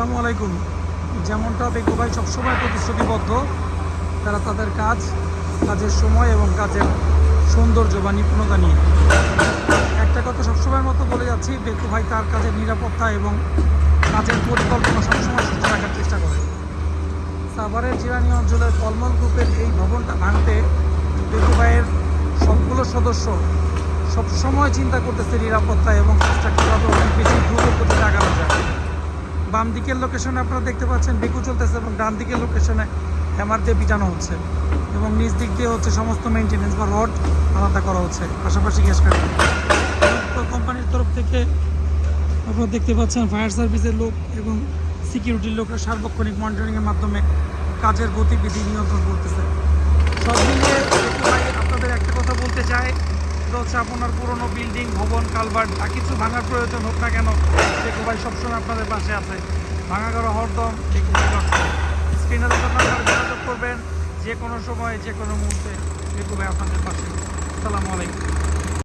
আসসালামু আলাইকুম। যেমনটা বেকু ভাই সবসময় প্রতিশ্রুতিবদ্ধ, তারা তাদের কাজের সময় এবং কাজের সৌন্দর্য বা নিপুণতা নিয়ে একটা কথা সবসময়ের মতো বলে যাচ্ছি, বেকু ভাই তার কাজের নিরাপত্তা এবং কাজের পরিকল্পনা সবসময় সুস্থ রাখার চেষ্টা করে। সাভারের জিরানী অঞ্চলের কলমল গ্রুপের এই ভবনটা ভাঙতে বেকু ভাইয়ের সবগুলো সদস্য সবসময় চিন্তা করতেছে নিরাপত্তা এবং কাজটা কীভাবে অনেক বেশি দ্রুত গতিতে আগানো যায়। বাম দিকের লোকেশনে আপনারা দেখতে পাচ্ছেন বেকু চলতেছে এবং ডান দিকের লোকেশনে হ্যামার দিয়ে পিটানো হচ্ছে এবং নিচ দিক দিয়ে হচ্ছে সমস্ত মেনটেনেন্স বা রড আলাদা করা হচ্ছে, পাশাপাশি গ্যাস কাটা। তো কোম্পানির তরফ থেকে আপনারা দেখতে পাচ্ছেন ফায়ার সার্ভিসের লোক এবং সিকিউরিটির লোকরা সার্বক্ষণিক মনিটরিংয়ের মাধ্যমে কাজের গতিবিধি নিয়ন্ত্রণ করতেছে। সব মিলিয়ে আপনাদের একটা কথা বলতে চাই, সেটা হচ্ছে আপনার পুরনো বিল্ডিং, ভবন, কালভার্ট যা কিছু ভাঙার প্রয়োজন হোক না কেন, বেকু ভাই সবসময় আপনাদের পাশে আছে। ভাঙা করা হরদম বেকু ভাই স্ক্রিনে আপনারা যোগাযোগ করবেন যে কোনো সময় যে কোনো মুহূর্তে, বেকু ভাই আপনাদের পাশে। আসসালামু আলাইকুম।